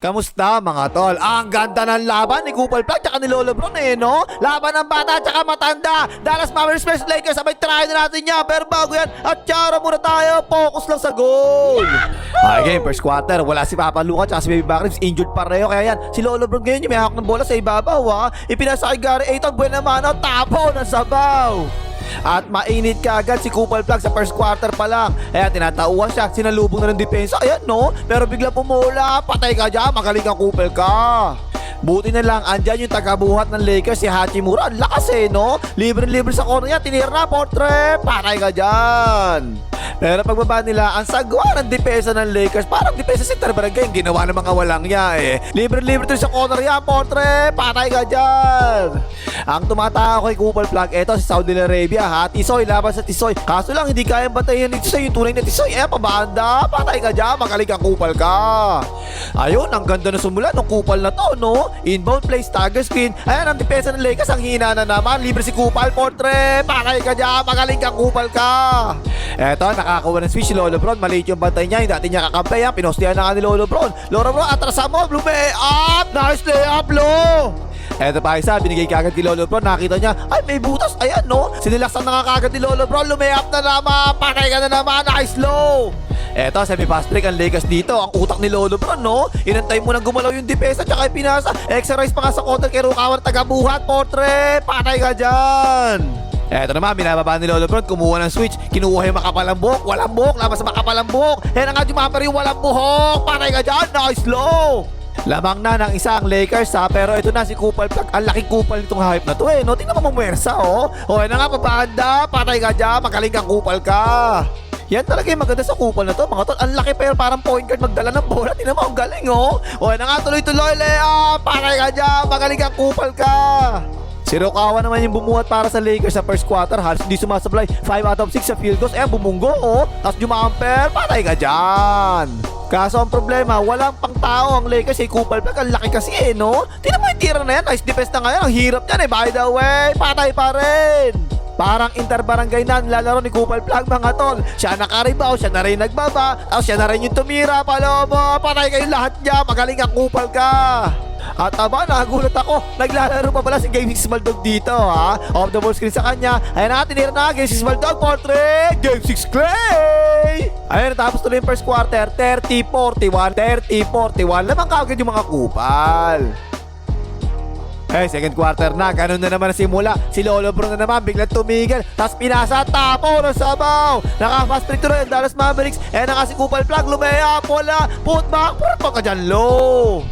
Kamusta mga tol? Ang ganda ng laban ni Kupal Plug tsaka ni Lolo Bron no? Laban ng bata tsaka matanda. Dallas Mavericks vs Lakers. Sabay try na natin yan. Pero bago yan, at tsara muna tayo. Focus lang sa goal. Okay, first quarter. Wala si Papa Luka tsaka si Baby Bacrims. Injured pareho. Kaya yan, si Lolo Bron ngayon yung may hawak ng bola sa ibabaw Ipinasa kay Gary Ayton. Buena mano. Tapo ng sabaw. At mainit ka agad si Kupal Plug sa first quarter pa lang. Kaya tinatauhan siya, sinalubong na ng depensa. Ayan no, pero bigla pumula. Patay ka dyan, magaling kang Kupal ka. Buti na lang, andyan yung tagabuhat ng Lakers, si Hachimura. Ang lakas no? Libre-libre sa corner niya, tinira na, portrait. Patay ka dyan. Pero pagbaba nila, ang sagwa ng depensa ng Lakers, parang depensa si Barangay, yung ginawa ng mga walang niya Libre-libre to sa corner yan, portrait. Patay ka dyan. Ang tumatao kay Kupal Plug, eto si Saudi Arabia Tisoy, laban sa Tisoy. Kaso lang, hindi kayang batayan ni Tisoy, yung tunay na Tisoy. Pabanda, patay ka dyan, magaling kang Kupal ka. Ayun, ang ganda na sumula ng Kupal na to, no? Inbound play, stagger screen. Ayan, ang depensa ng Lakers, ang hina na naman. Libre si Kupal, portrait. Patay ka dyan, magaling kang Kupal ka. Eto, nakakuha ng switch si Lolo Bron. Maliit yung bantay niya, yung dati niya kakampi Pinostihan na nga ni Lolo Bron. Lolo Bron, atrasa mo, blue up. Nice layup, lo. Eto pa isa, binigay kagad ni Lolo Bron. Nakita niya, ay may butas, ayan no. Sinilaksan na nga kagad ni Lolo Bron. Lumayap na naman, patay ka na naman. Nice low. Eto, semi-fast break ang Lakers dito. Ang utak ni Lolo Bron, no? Inantay mo nang gumalaw yung depensa tsaka pinasa. Extra rise pa nga sa counter kay Rukawan, tagabuhat, portrait. Patay ka dyan. Eto naman, binababa ni Lolo Bron, kumuha ng switch, kinuha yung makapalang buhok, walang buhok, labas sa makapalang buhok. Yan ang nga jumamper yung walang buhok. Patay ka dyan, nice low. Lamang na ng isang Lakers pero ito na si Kupal Plug. Ang laking kupal nitong hype na to no? Tingnan mo mumwersa O yan na nga, papahanda. Patay ka dyan, magaling kang Kupal ka. Yan talaga yung maganda sa Kupal na to mga tol. Ang laki pero parang point guard magdala ng bola. Tingnan mo, ang galing O yan na nga, tuloy-tuloy layup. Patay ka dyan, magaling kang Kupal ka. Si Rukawa naman yung bumuhat para sa Lakers sa first quarter. Halos hindi sumasablay, 5 out of 6 sa field goals. Bumunggo tapos jumamper. Patay ka dyan. Kaso ang problema, walang pang tao ang Lakers. Kupal Plug, ang laki kasi no? Tingnan mo yung tira na yan, nice defense na ngayon. Ang hirap yan by the way, patay pa rin. Parang interbarangay na nilalaro ni Kupal Plug mga tol. Siya nakaribaw, siya na rin nagbaba, tapos siya na rin yung tumira, palobo. Patay kayo lahat niya, magaling ang Kupal ka. At nagulat ako, naglalaro pa pala si Game 6 Maldog dito Off the ball screen sa kanya. Ayan na, tinira na Game 6 Maldog, portrait. Game 6 Clay. Ayan, tapos tuloy yung first quarter, 30-41, 30-41. Lamang kaagad yung mga Kupal. Second quarter na, ganun na naman simula. Si Lolo Bron na naman, biglang tumigil. Tapos pinasa, tapo ng sabaw. Naka-fast break tuloy ang Dallas Mavericks. Ayan na nga si Kupal Plug, lumaya, wala, putback, purto ka dyan, low.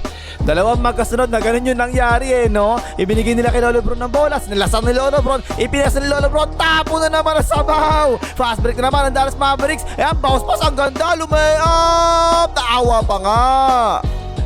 Dalawang magkasunod na ganun yung nangyari no? Ibinigay nila kay Lolo Bron ng bola, sinilasan ni Lolo Bron, ipinasa ni Lolo Bron, tapo na naman ang sabaw. Fast break na naman ang Dallas Mavericks. Ayan, bounce pass, ang ganda, lumayap. Naawa pa nga.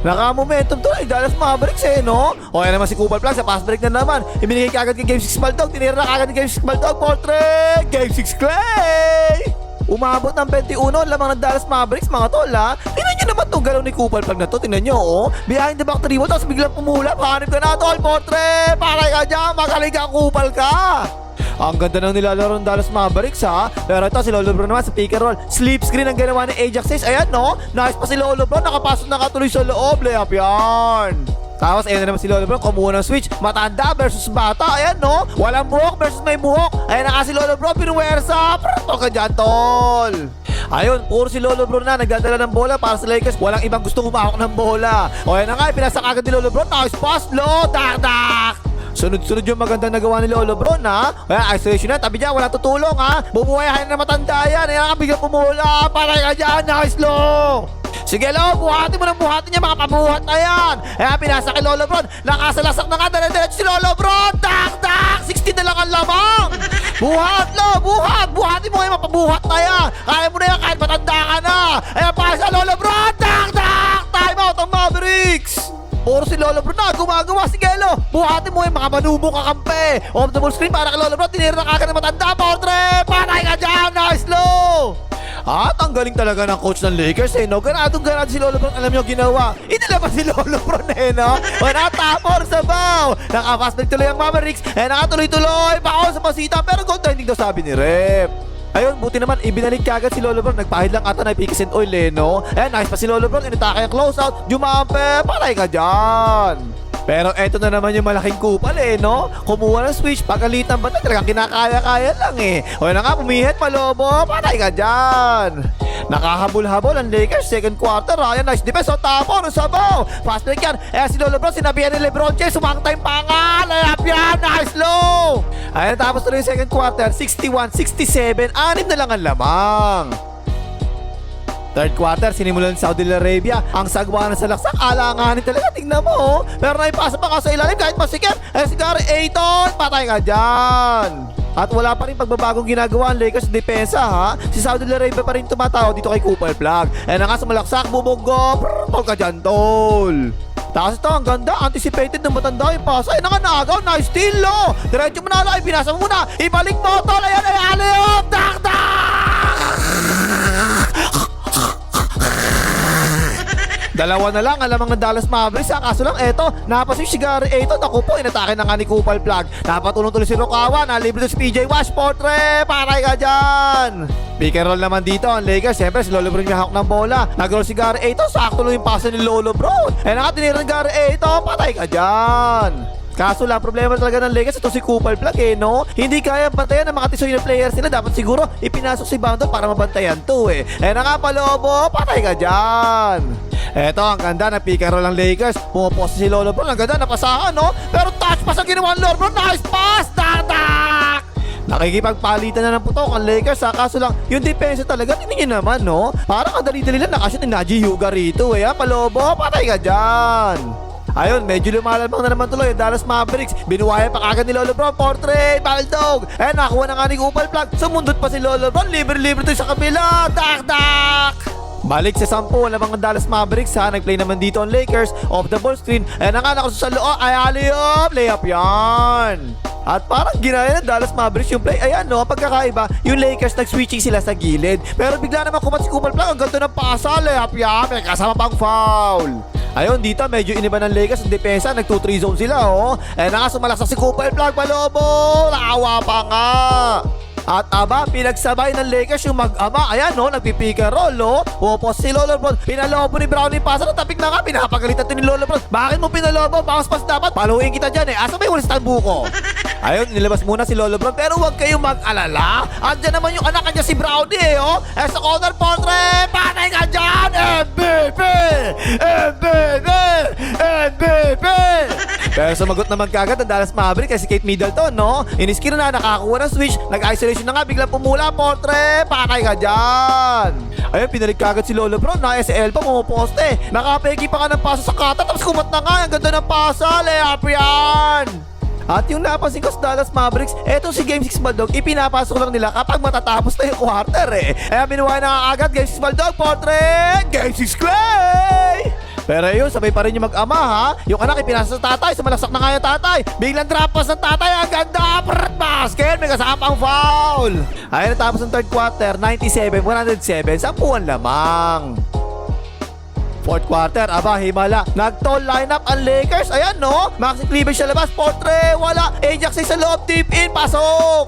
Naka-momentum to ay Dallas Mavericks no? O yan naman si Kupal Plug sa fast break na naman. Ibinigay kagad kay Game 6 Maldog, tinira na kagad ni Game 6 Maldog, portrait. Game 6 Clay. Umabot ng 21 lamang ng Dallas Mavericks mga tol Tingnan nyo naman itong galaw ni Kupal Plug na to. Tingnan nyo behind the back 3-1 tapos biglang pumula. Pahanip ka na tol, portrait. Patay ka dyan, magaling ka Kupal ka. Ang ganda ng nilalaro ng Dallas Mavericks Pero ito si Lolo Bron naman sa pick and roll, sleep screen ang ginawa ni Ajax 6. Ayan no, nice pa si Lolo Bron, nakapasok na katuloy sa loob. Layup yan. Tapos ayan na naman si Lolo Bron, kumuha ng switch, matanda versus bata. Ayan no, walang buhok versus may buhok. Ayan na nga si Lolo Bron, pinuwersa. Prato ka dyan tol. Ayun, puro si Lolo Bron na nagdadala ng bola para sa Lakers. Walang ibang gustong humahok ng bola. O ayan na nga, pinasak agad ni Lolo Bron. Nice pass, low, dak-dak. Sunod-sunod yung magandang nagawa ni Lolo Bron Kaya isolation na, tabi dyan, wala tutulong Bumuhayahan na matanda yan. Ayan nga, biglang pumula. Patay ka dyan, nice low. Sige lo, buhatin mo ng buhatin niya, mga pabuhat na yan. Ayan, pinasa kay Lolo Bron. Nakasalasak na nga, dala-diretso si Lolo Bron. Tak-tak, 16 na lang ang lamang. Buhat lo, buhat. Buhatin mo ngayon, mapabuhat na yan. Kaya mo na yan, kahit matanda ka na. Ayan, para sa Lolo Bron. Tak-tak, time out ang Mavericks. Puro si Lolo Bron na gumagawa. Sige lo, buhatin mo yung mga manubong kakampi. Off the ball screen para kay Lolo Bron. Tinira na kagad ng matanda, portrait. Patay ka dyan, nice low. At ang galing talaga ng coach ng Lakers no? Ganado si Lolo Bron. Alam nyo ginawa, inilabas si Lolo Bron no? Wala tapor sa bow. Naka-fast break tuloy ang Mavericks. Nakatuloy-tuloy, bako sa pasita. Pero goal trending daw sabi ni Rep. Ayun, buti naman, ibinalik kagad si Lolo Bron. Nagpahid lang ata na Picas and Oil no? Ayan, nice pa si Lolo Bron. Inatake ang close out. Jumampe, patay ka dyan. Pero eto na naman yung malaking kupal no? Kumuha ng switch, pagalitan ba talagang kinakaya-kaya lang O yun na nga, pumihit Palobo, patay ka dyan. Nakahabol-habol ang Lakers, second quarter. Ayan, nice defense, tapo, sabaw. Fast break yan. Ayan si Lolo Bron, sinabihan ni Lebron James, sumangta yung pangal. Ayan yan, nice low. Ayan, tapos na yung second quarter, 61-67, 6 na lang ang lamang. Third quarter, sinimulan sa Saudi Arabia. Ang sagwa na sa laksak, alanganin talaga. Tingnan mo, pero naipasa pa ka sa ilalim kahit masikip. Eh si Gary Ayton, patay ka dyan. At wala pa rin pagbabagong ginagawa ang Lakers sa depensa ha. Si Saudi Arabia pa rin tumatawa dito kay Cooper Flag. Eh na nga sa malaksak, bumugo. Tol ka dyan, tol. Tapos ito, ang ganda, anticipated ng matanda yung pasa. Eh nakanagaw, nice steal lo. Diretso mo na lang, binasa mo muna. Ibalik mo, tol. Ayan, alley-oop. Dalawa na lang, alam ng Dallas Mavericks. Kaso lang, eto, napasin si Gary Ayton. Ako po, inatake na nga ni Kupal Flag. Napatulong tuloy si Rukawa. Nalibre si PJ Wash. Portre, patay ka dyan. Pick and roll naman dito ang Lakers. Siyempre, si Lolo Bron yung hawak ng bola. Nag-roll si Gary Ayton. Sakto lang yung pasa ni Lolo Bron. Eh, nakatinira ng Gary Ayton. Patay ka dyan. Kaso lang, problema talaga ng Lakers, ito si Kupal Flag no? Hindi kaya bantayan ng mga tisoy na players nila. Dapat siguro ipinasok si Boundon para mabantayan to Eh na nga Palobo, patay ka dyan. Eto, ang ganda na pick and roll ng Lakers. Pumapos si Lolo Bron, ang ganda, napasahan Pero touch pass ang ginawa ng Lolo Bron. Nice pass, tak! Nakikipagpalitan na ng putok ang Lakers kaso lang, yung depensa talaga, tingnan naman Parang ang dali-dali lang nakashoot ni Najee Hyuga rito Palobo, patay ka dyan. Ayun, medyo lumalamang na naman tuloy Dallas Mavericks. Binuwaya pa kagad ni Lolo Bron. Portrait, Baldog. Nakuha na nga ni Kupal Flag. Sumundot pa si Lolo Bron. Libre-libre to sa kabila. Dak-dak! Balik sa 10, lamang ang Dallas Mavericks Nag-play naman dito ang Lakers. Off the ball screen. Nakanak sa loob. Ay, alley-oop. Layup yan. At parang ginaya ng Dallas Mavericks yung play. Ayan ang pagkakaiba, yung Lakers nag-switching sila sa gilid. Pero bigla naman kumat si Kupal Flag. Ang ganda ng pasa. Layup yan. May kasama pang foul. Ayun, dito medyo iniba ng Lakers ang depensa. Nag-2-3 zone sila nakasumalaksak si Kupal Flag. Palobo, nakawa pa nga. At aba, pinagsabay ng Lakers yung mag-ama. Ayan nagpipick and roll Pupos si Lolo Bron. Pinalobo ni Brownie pasa na tapik na nga. Pinapagalitan to ni Lolo Bron. Bakit mo pinalobo? Bounce pass dapat. Paluin kita dyan Asa ba yung ulis buko? Ayun, nilabas muna si Lolo Bron. Pero huwag kayong mag-alala. Andyan naman yung anak niya si Brownie sa corner portrait. Patay ka dyan! MVP! MVP! MVP! Pero sumagot naman kagad ang Dallas Mavericks kasi Kate Middleton Iniskira na, nakakuha ng switch. Nag-isolation na nga, biglang pumula. Portrait! Patay ka dyan! Ayun, pinalik kagad si Lolo Bron. SL pa, pumuposte. Nakapeki pa ka ng pasa sa kata. Tapos kumat na nga. Ang ganda ng pasa. Layup yan! At yung napansin ko sa Dallas Mavericks, eto si Game 6 Baldog, ipinapasok lang nila kapag matatapos na yung quarter Kaya binuhay na agad Game 6 Baldog, Portrait! Game 6 Clay! Pero yun, sabay pa rin yung mag-ama Yung anak ipinasa sa tatay, sumalaksak na nga yung tatay. Biglang drop pass ng tatay, ang ganda! Basket, may kasama pang foul! Ayun, natapos ng third quarter, 97-107, 10 lamang. Fourth quarter, aba, himala. Nag-tall lineup ang Lakers. Ayan Maxi Cleavage sa labas. Portrait, wala. Ajax sa loob, tip in, pasok.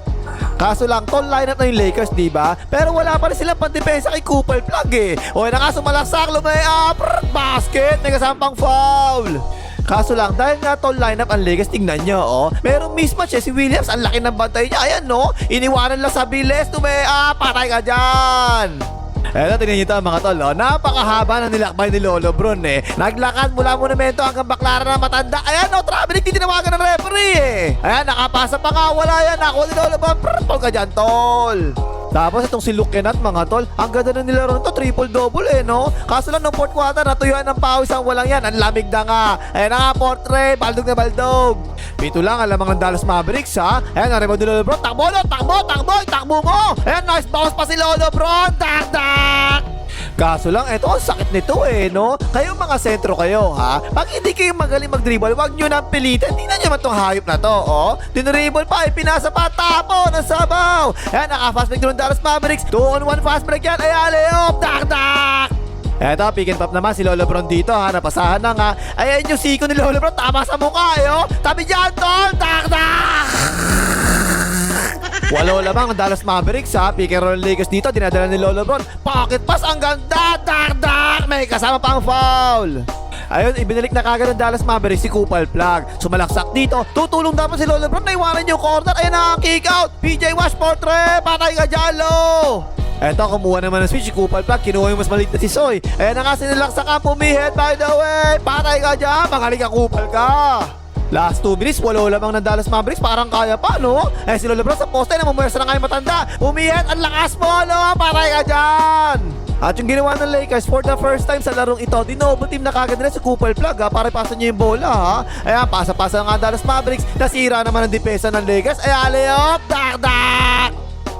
Kaso lang, tall lineup na yung Lakers, diba? Pero wala pa rin silang pandepensa kay Kupal Flag O na nga, sumalaksak, lumaya. Basket, may kasama pang foul. Kaso lang, dahil nga tall lineup ang Lakers, tingnan nyo merong mismatch si Williams, ang laki ng bantay niya. Ayan iniwanan lang sa bilis. Tumaya, patay ka dyan. Eto, tingnan nyo ito mga tol Napakahaba na nilakbay ni Lolo Bron Naglakad mula monumento hanggang baklaran na matanda. Ayan traveling, di tinawagan ng referee Ayan, nakapasa pa nga, wala yan. Nakuha ni Lolo Bron, tol ka dyan tol. Tapos itong si Luke Kennard mga tol, ang ganda na nilaro nito, triple-double Kaso lang nung fourth quarter, natuyuan ng pawis ang walang yan. Ang lamig na nga. Ayan na nga, Portrait, Baldog na Baldog. Pito lang, alam ang Dallas Mavericks Ayan, naribaw ni Lolo Bron, takbo mo. Ayan, nice bounce pa si Lolo Bron. Tak! Kaso lang, eto ang sakit nito Kayong mga sentro kayo Pag hindi kayo magaling mag-dribble, wag nyo nang pilitan. Tingnan nyo naman tong hayop na to Dinribble pa, pinasa pa, tapo ng sabaw. Ayan, naka-fast break ng Dallas Mavericks. 2-on-1 fast break yan. Ay, alley-oop, tak! Eto, pick and pop naman si Lolo Bron dito napasahan na nga. Ayan yung siko ni Lolo Bron, tama sa mukha Tabi dyan, tol, tak! Walo lamang ang Dallas Mavericks ha. Pick and roll Lakers dito. Dinadala ni Lolo Bron. Pocket pass. Ang ganda. Dak. May kasama pang foul. Ayun, ibinalik na kagad ng Dallas Mavericks si Kupal Plug. Sumalaksak dito. Tutulong dapat si Lolo Bron na iwanan yung corner. Ayun na, kick out. PJ Wash portrait. Patay ka dyan, Lo. Eto, kumuha naman ng switch si Kupal Plug. Kinuha yung mas maliit na si Soy. Ayan na nga, sinilaksak ka. Pumihit, by the way. Patay ka dyan. Magaling ka, Kupal ka. Last 2 minutes, walo lamang ng Dallas Mavericks. Parang kaya pa, no? Eh, si Lolo Bron sa poste na mamwersa na nga yung matanda. Pumihit, ang lakas mo, no? Patay ka dyan. At yung ginawa ng Lakers for the first time sa larong ito, dinoble team na kagad nila si Kupal Plug ha, para ipasa niya yung bola ha. Ayan, pasa-pasa nga Dallas Mavericks, nasira naman ang depensa ng Lakers. Ayan, layup, dak.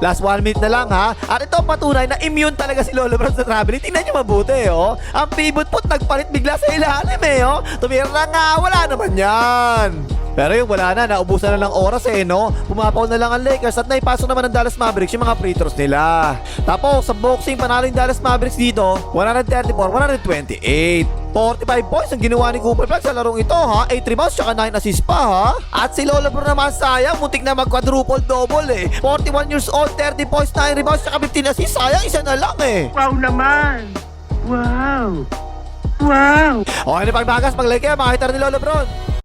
Last 1 minute na lang ha. At ito patunay na immune talaga si Lolo Bron sa traveling. Tingnan nyo mabuti oh. Ang pivot foot nagpalit bigla sa ilalim oh. Tumira na nga, wala naman yan. Pero yung wala na, naubusan na ng oras no? Pumapaw na lang ang Lakers at naipasok naman ng Dallas Mavericks yung mga free throws nila. Tapos sa boxing, panalo yung Dallas Mavericks dito, 134-128. 45 points ang ginawa ni Kupal Plug sa larong ito ha. 8 rebounds tsaka 9 assists pa ha. At si Lolo Bron naman sayang, muntik na mag-quadruple double 41 years old, 30 points, 9 rebounds tsaka 15 assists. Sayang, isa na lang Wow naman! Wow! Wow! Okay na pagbagas, mag-like kayo, makita rin ni Lolo Bron.